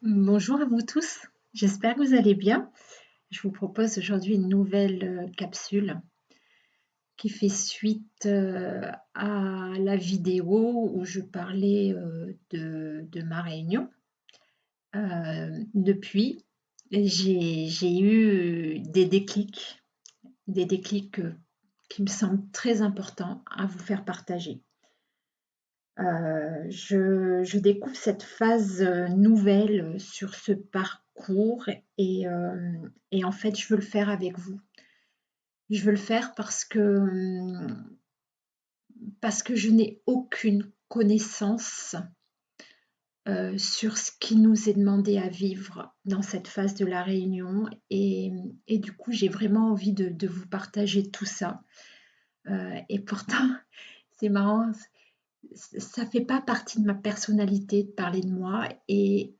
Bonjour à vous tous, j'espère que vous allez bien. Je vous propose aujourd'hui une nouvelle capsule qui fait suite à la vidéo où je parlais de ma réunion. Depuis, j'ai eu des déclics qui me semblent très importants à vous faire partager. Je découvre cette phase, nouvelle sur ce parcours et en fait, je veux le faire avec vous. Je veux le faire parce que je n'ai aucune connaissance, sur ce qui nous est demandé à vivre dans cette phase de la réunion et du coup, j'ai vraiment envie de vous partager tout ça, et pourtant, c'est marrant, ça fait pas partie de ma personnalité de parler de moi et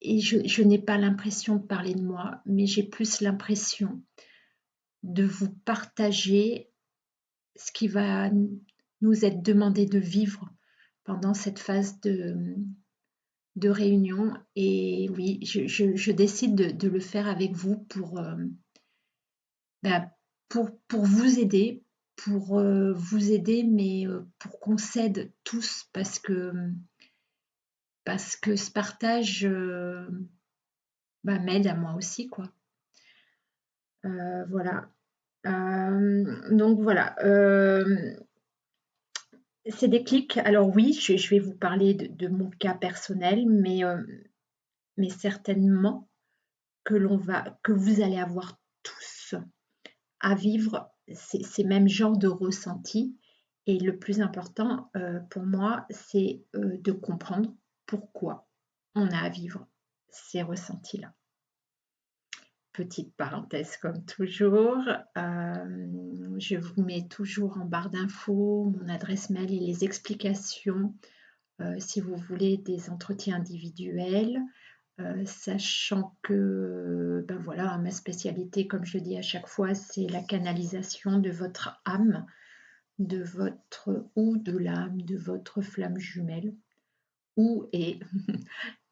je n'ai pas l'impression de parler de moi, mais j'ai plus l'impression de vous partager ce qui va nous être demandé de vivre pendant cette phase de réunion. Et oui, je décide de le faire avec vous bah, pour vous aider, mais pour qu'on s'aide tous parce que ce partage bah, m'aide à moi aussi, quoi. Voilà. Donc voilà. Ces déclics, alors oui, je vais vous parler de mon cas personnel, mais certainement que vous allez avoir tous à vivre ces mêmes genres de ressentis. Et le plus important pour moi, c'est de comprendre pourquoi on a à vivre ces ressentis-là. Petite parenthèse comme toujours, je vous mets toujours en barre d'infos mon adresse mail et les explications si vous voulez des entretiens individuels, sachant que ben voilà, ma spécialité, comme je dis à chaque fois, c'est la canalisation de votre âme, de votre ou de l'âme de votre flamme jumelle, ou et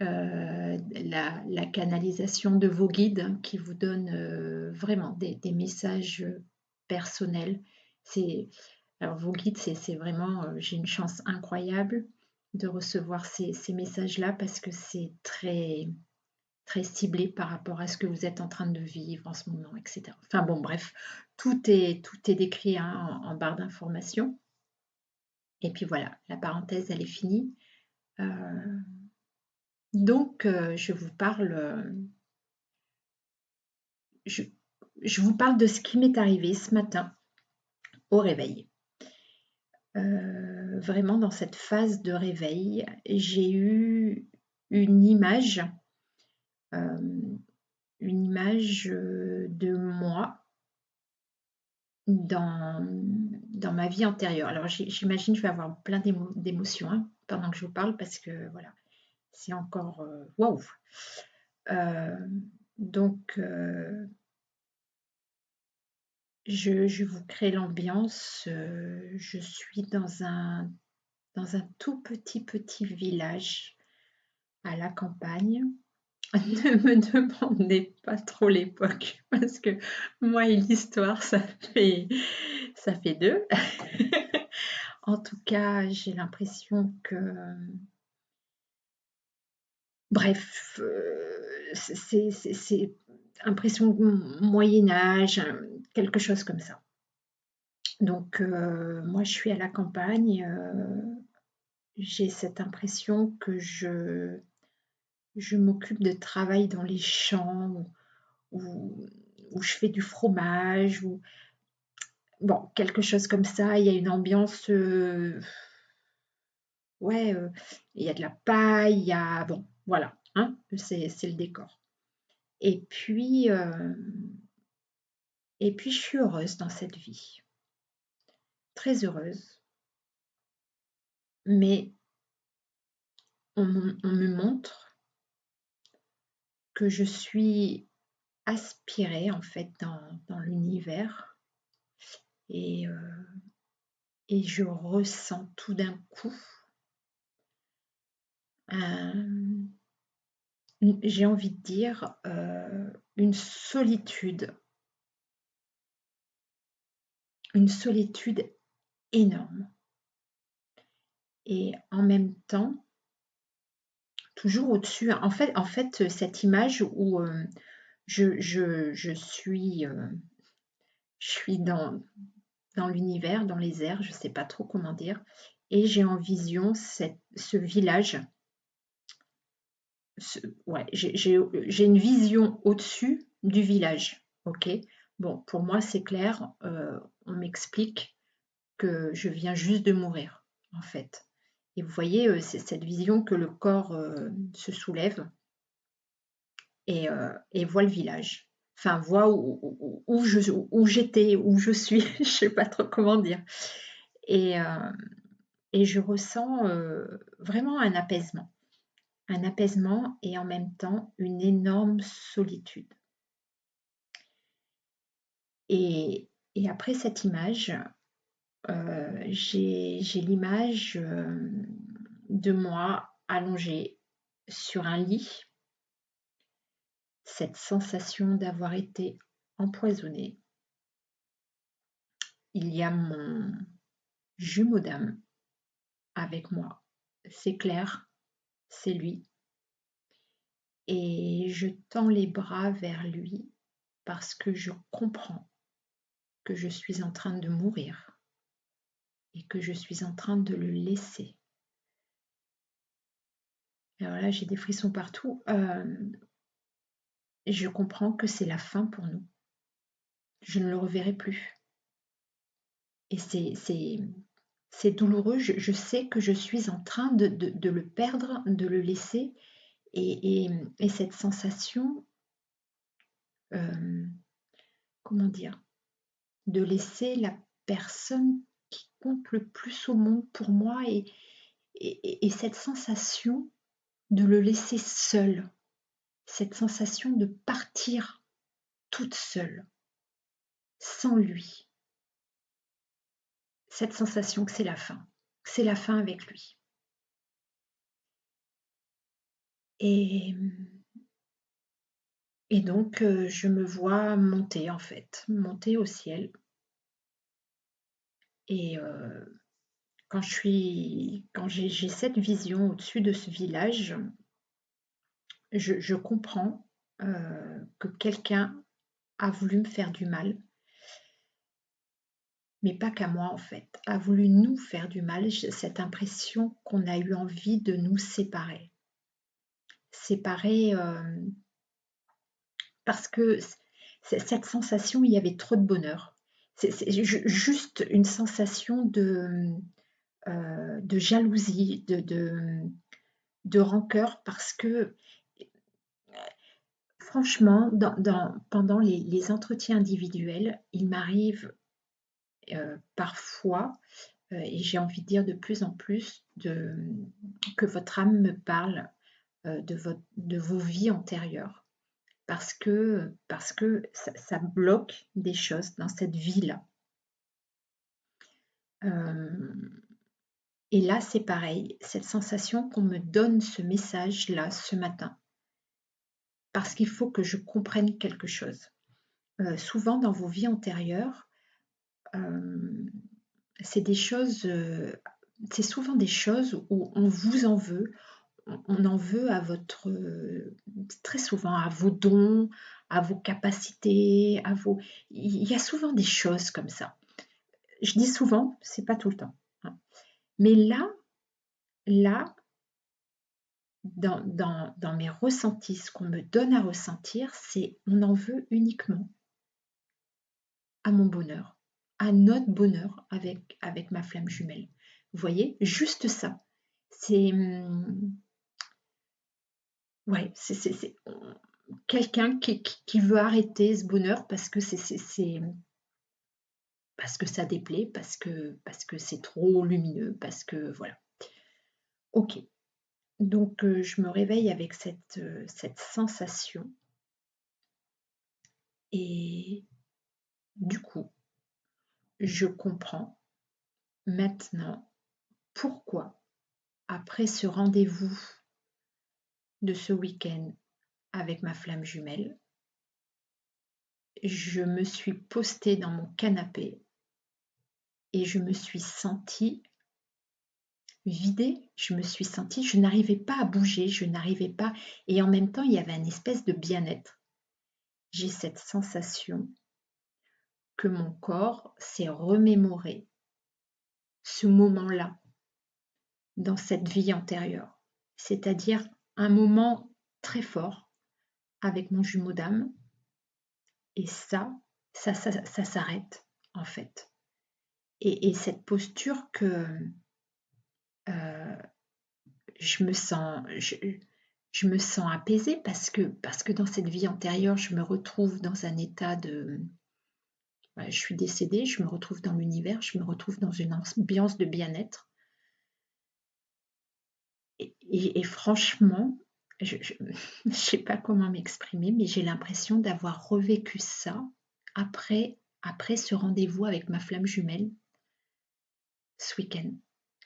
la canalisation de vos guides qui vous donnent vraiment des messages personnels. C'est, alors vos guides, c'est vraiment, j'ai une chance incroyable de recevoir ces messages-là parce que c'est très, très ciblé par rapport à ce que vous êtes en train de vivre en ce moment, etc. Enfin bon, bref, tout est décrit hein, en barre d'informations. Et puis voilà, la parenthèse, elle est finie. Euh, donc, je, je vous parle de ce qui m'est arrivé ce matin au réveil. Vraiment dans cette phase de réveil, j'ai eu une image, euh, de moi dans ma vie antérieure. Alors j'imagine que je vais avoir plein d'émotions hein, pendant que je vous parle parce que voilà, c'est encore waouh. Euh, donc je vous crée l'ambiance. Je suis dans un tout petit village à la campagne. Ne me demandez pas trop l'époque parce que moi et l'histoire, ça fait deux. En tout cas, j'ai l'impression que, bref, c'est impression Moyen Âge, quelque chose comme ça. Donc, moi, je suis à la campagne. J'ai cette impression que je m'occupe de travail dans les champs où, où je fais du fromage ou bon, quelque chose comme ça. Il y a une ambiance, ouais, il y a de la paille, il y a bon, voilà, hein, c'est le décor. Et puis, euh, et puis je suis heureuse dans cette vie, très heureuse. Mais on me montre que je suis aspirée en fait dans l'univers et, euh, et je ressens tout d'un coup un- j'ai envie de dire, une solitude énorme et en même temps, toujours au-dessus en fait, cette image où, je suis dans l'univers, dans les airs, je ne sais pas trop comment dire et j'ai en vision ce village, ce ouais, j'ai une vision au-dessus du village, OK? Bon, pour moi, c'est clair, on m'explique que je viens juste de mourir, en fait et vous voyez, c'est cette vision que le corps, se soulève et voit le village. Enfin, voit où j'étais, où je suis, je sais pas trop comment dire et je ressens, vraiment un apaisement et en même temps une énorme solitude et après cette image, j'ai l'image, de moi allongée sur un lit, cette sensation d'avoir été empoisonnée. Il y a mon jumeau d'âme avec moi. C'est clair, c'est lui et je tends les bras vers lui parce que je comprends que je suis en train de mourir et que je suis en train de le laisser. Alors là, j'ai des frissons partout. Je comprends que c'est la fin pour nous. Je ne le reverrai plus. Et c'est douloureux. Je sais que je suis en train de le perdre, de le laisser. Et cette sensation, euh, comment dire, de laisser la personne qui compte le plus au monde pour moi et cette sensation de le laisser seul, cette sensation de partir toute seule, sans lui, cette sensation que c'est la fin avec lui. Et, et donc, je me vois monter en fait, monter au ciel. Et quand j'ai cette vision au-dessus de ce village, je comprends que quelqu'un a voulu me faire du mal, mais pas qu'à moi en fait, a voulu nous faire du mal. J'ai cette impression qu'on a eu envie de nous séparer. Séparer parce que cette sensation, il y avait trop de bonheur. C'est juste une sensation de jalousie, de rancœur parce que franchement, pendant les entretiens individuels, il m'arrive parfois, et j'ai envie de dire de plus en plus, que votre âme me parle de vos vies antérieures. Parce que ça bloque des choses dans cette vie-là. Et là, c'est pareil, cette sensation qu'on me donne ce message-là ce matin, parce qu'il faut que je comprenne quelque chose. Souvent dans vos vies antérieures, c'est des choses, c'est souvent des choses où on vous en veut. On en veut à votre, très souvent à vos dons, à vos capacités, à vos. Il y a souvent des choses comme ça. Je dis souvent, c'est pas tout le temps, hein. Mais là, dans mes ressentis, ce qu'on me donne à ressentir, c'est on en veut uniquement à mon bonheur, à notre bonheur avec ma flamme jumelle. Vous voyez, juste ça. C'est ouais, c'est quelqu'un qui veut arrêter ce bonheur parce que parce que ça déplaît, parce que c'est trop lumineux, parce que voilà. Ok, donc je me réveille avec cette sensation et du coup, je comprends maintenant pourquoi, après ce rendez-vous de ce week-end avec ma flamme jumelle. Je me suis postée dans mon canapé et je me suis sentie vidée. Je me suis sentie, je n'arrivais pas à bouger, je n'arrivais pas. Et en même temps, il y avait une espèce de bien-être. J'ai cette sensation que mon corps s'est remémoré ce moment-là dans cette vie antérieure. C'est-à-dire un moment très fort avec mon jumeau d'âme. Et ça s'arrête en fait. Et cette posture que je me sens apaisée parce que dans cette vie antérieure, je me retrouve dans un état de... je suis décédée, je me retrouve dans l'univers, je me retrouve dans une ambiance de bien-être. Et franchement, je ne sais pas comment m'exprimer, mais j'ai l'impression d'avoir revécu ça après ce rendez-vous avec ma flamme jumelle ce week-end.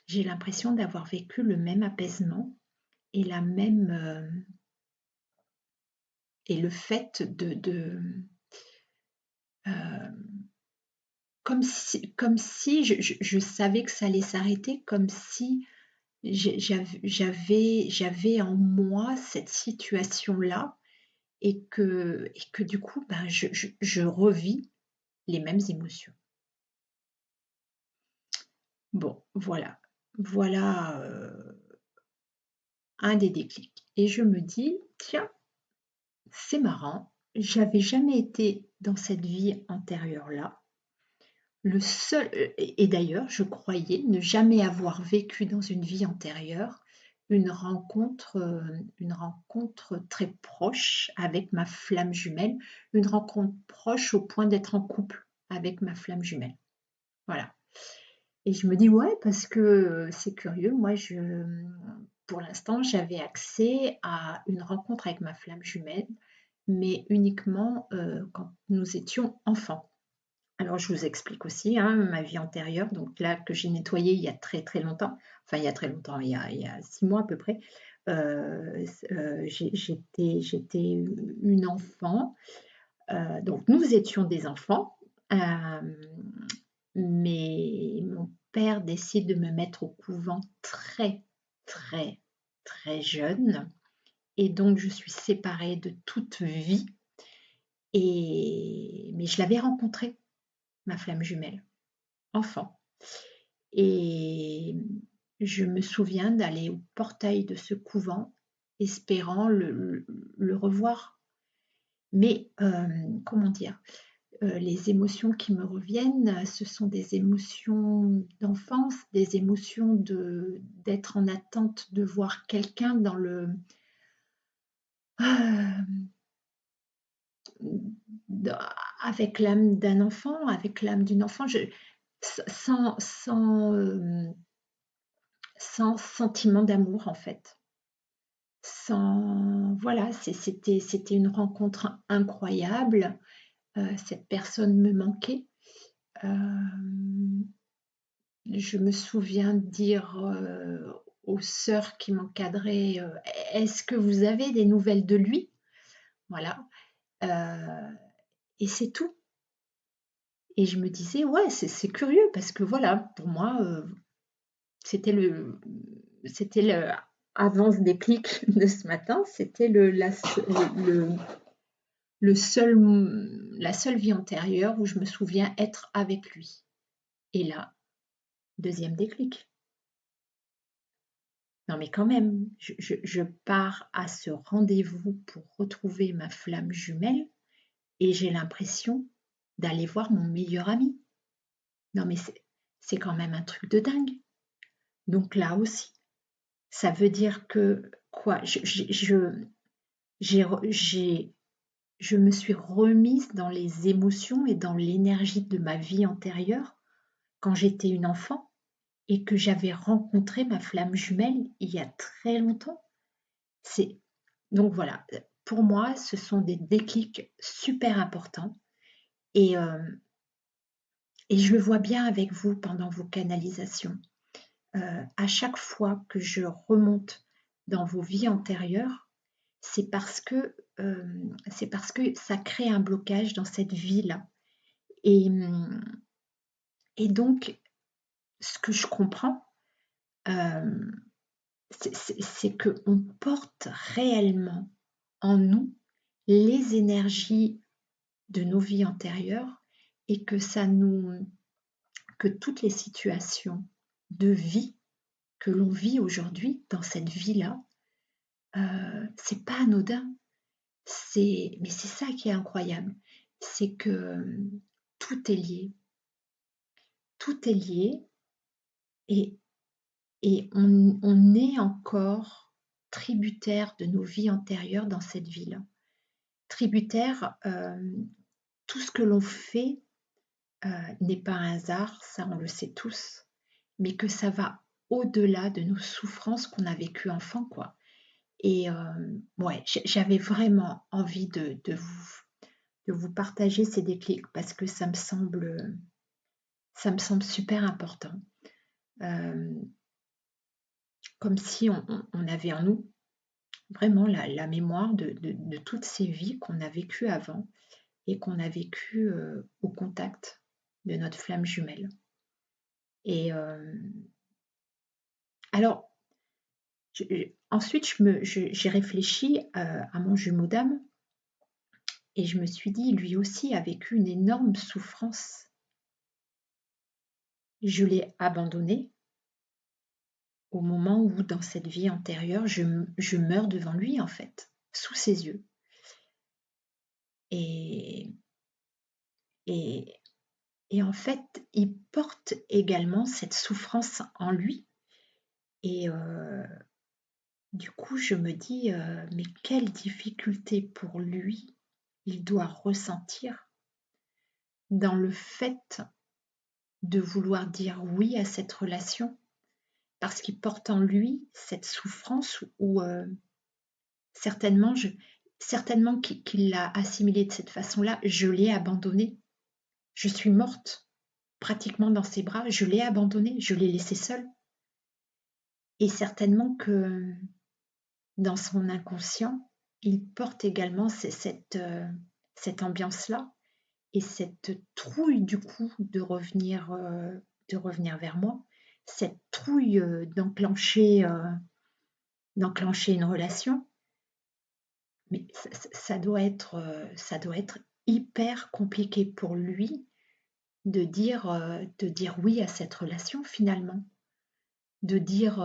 J'ai l'impression d'avoir vécu le même apaisement et la même et le fait comme si je savais que ça allait s'arrêter, comme si j'avais en moi cette situation-là et que du coup, ben, je revis les mêmes émotions. Bon, voilà un des déclics. Et je me dis, tiens, c'est marrant, j'avais jamais été dans cette vie antérieure-là. Le seul, et d'ailleurs, je croyais ne jamais avoir vécu dans une vie antérieure une rencontre très proche avec ma flamme jumelle, une rencontre proche au point d'être en couple avec ma flamme jumelle. Voilà. Et je me dis, ouais, parce que c'est curieux, moi, pour l'instant, j'avais accès à une rencontre avec ma flamme jumelle, mais uniquement quand nous étions enfants. Alors, je vous explique aussi ma vie antérieure, donc là, que j'ai nettoyée il y a très très longtemps, enfin il y a très longtemps, il y a 6 mois à peu près. J'étais une enfant, donc nous étions des enfants, mais mon père décide de me mettre au couvent très très très jeune, et donc je suis séparée de toute vie, mais je l'avais rencontrée, ma flamme jumelle, enfant. Et je me souviens d'aller au portail de ce couvent, espérant le revoir. Mais comment dire, les émotions qui me reviennent, ce sont des émotions d'enfance, des émotions d'être en attente de voir quelqu'un dans avec l'âme d'un enfant, avec l'âme d'une enfant, sans, sans sentiment d'amour en fait. Voilà, c'était une rencontre incroyable. Cette personne me manquait. Je me souviens dire aux sœurs qui m'encadraient, est-ce que vous avez des nouvelles de lui? Voilà. Et c'est tout. Et je me disais, ouais, c'est curieux parce que voilà, pour moi, c'était avant ce déclic de ce matin, c'était la seule vie antérieure où je me souviens être avec lui. Et là, deuxième déclic. Non mais quand même, je pars à ce rendez-vous pour retrouver ma flamme jumelle et j'ai l'impression d'aller voir mon meilleur ami. Non mais c'est quand même un truc de dingue. Donc là aussi, ça veut dire que quoi, je me suis remise dans les émotions et dans l'énergie de ma vie antérieure quand j'étais une enfant et que j'avais rencontré ma flamme jumelle il y a très longtemps. Donc voilà, pour moi, ce sont des déclics super importants et, et je le vois bien avec vous pendant vos canalisations. À chaque fois que je remonte dans vos vies antérieures, c'est parce que ça crée un blocage dans cette vie-là. Et, et donc, ce que je comprends, euh, c'est qu'on porte réellement en nous les énergies de nos vies antérieures et que toutes les situations de vie que l'on vit aujourd'hui dans cette vie-là, c'est pas anodin. Mais c'est ça qui est incroyable, c'est que tout est lié, tout est lié et, et on est encore tributaire de nos vies antérieures dans cette vie-là. Tributaire, tout ce que l'on fait n'est pas un hasard, ça on le sait tous, mais que ça va au-delà de nos souffrances qu'on a vécues enfant, quoi. Et ouais, j'avais vraiment envie de vous partager ces déclics parce que ça me semble super important. Comme si on avait en nous vraiment la mémoire de toutes ces vies qu'on a vécues avant et qu'on a vécues au contact de notre flamme jumelle. Et alors, ensuite, j'ai réfléchi à mon jumeau d'âme et je me suis dit, lui aussi a vécu une énorme souffrance. Je l'ai abandonné au moment où, dans cette vie antérieure, je meurs devant lui, en fait, sous ses yeux. Et, et, et en fait, il porte également cette souffrance en lui. Et du coup, je me dis, mais quelle difficulté pour lui il doit ressentir dans le fait de vouloir dire oui à cette relation, parce qu'il porte en lui cette souffrance où certainement, qu'il l'a assimilée de cette façon-là, je l'ai abandonné, je suis morte pratiquement dans ses bras, je l'ai abandonné, je l'ai laissé seule. Et certainement que dans son inconscient, il porte également cette ambiance-là et cette trouille du coup de revenir vers moi, cette trouille d'enclencher une relation. Mais ça doit être hyper compliqué pour lui de dire oui à cette relation finalement, de dire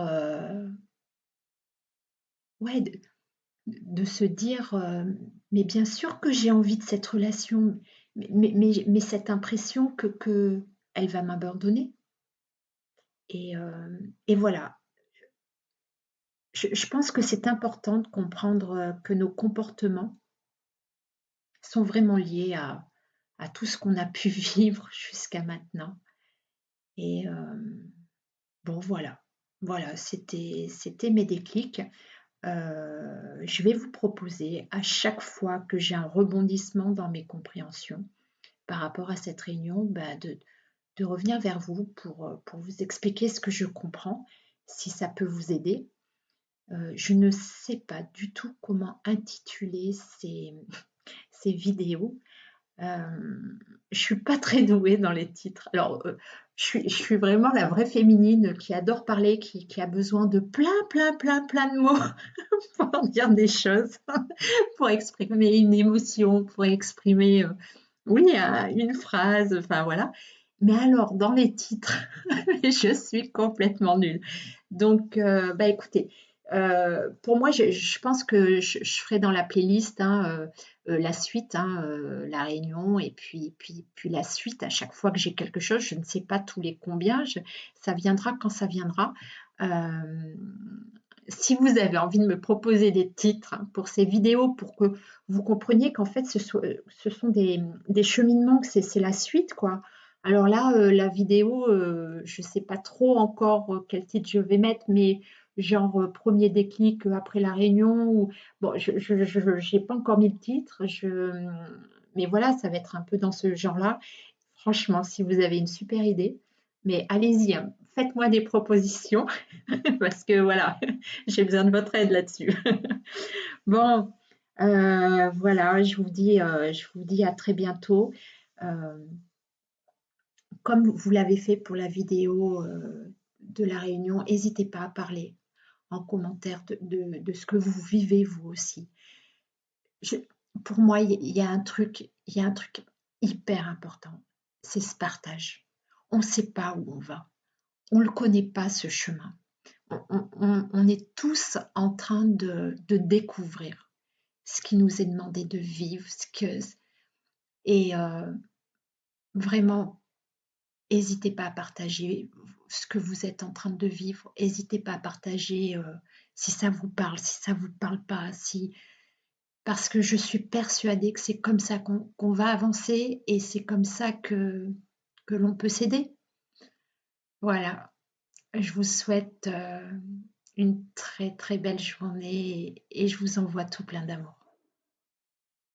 ouais, de se dire mais bien sûr que j'ai envie de cette relation, mais cette impression que elle va m'abandonner. Et voilà, je pense que c'est important de comprendre que nos comportements sont vraiment liés à tout ce qu'on a pu vivre jusqu'à maintenant. Et bon, voilà, c'était mes déclics. Je vais vous proposer à chaque fois que j'ai un rebondissement dans mes compréhensions par rapport à cette réunion, de revenir vers vous pour vous expliquer ce que je comprends, si ça peut vous aider. Je ne sais pas du tout comment intituler ces vidéos. Je suis pas très douée dans les titres. Alors, je suis vraiment la vraie féminine qui adore parler, qui a besoin de plein de mots pour dire des choses, pour exprimer une émotion, pour exprimer, oui, une phrase, enfin voilà. Mais alors, dans les titres, je suis complètement nulle. Donc, écoutez, pour moi, je pense que je ferai dans la playlist la suite, la réunion, et puis la suite à chaque fois que j'ai quelque chose. Je ne sais pas tous les combien, ça viendra quand ça viendra. Si vous avez envie de me proposer des titres pour ces vidéos, pour que vous compreniez qu'en fait, ce sont des cheminements, que c'est la suite, quoi. Alors là, la vidéo, je ne sais pas trop encore quel titre je vais mettre, mais genre premier déclic après la réunion. Bon, je n'ai pas encore mis le titre, mais voilà, ça va être un peu dans ce genre-là. Franchement, si vous avez une super idée, mais allez-y, hein, faites-moi des propositions parce que voilà, j'ai besoin de votre aide là-dessus. Bon, voilà, je vous dis à très bientôt. Euh, Comme vous l'avez fait pour la vidéo de la réunion, n'hésitez pas à parler en commentaire de ce que vous vivez vous aussi. Je- pour moi, il y a un truc hyper important, c'est ce partage. On ne sait pas où on va, on ne le connaît pas ce chemin. On est tous en train de découvrir ce qui nous est demandé de vivre, et vraiment, n'hésitez pas à partager ce que vous êtes en train de vivre. N'hésitez pas à partager si ça vous parle, si ça vous parle pas, parce que je suis persuadée que c'est comme ça qu'on va avancer et c'est comme ça que l'on peut s'aider. Voilà, je vous souhaite une très très belle journée et je vous envoie tout plein d'amour.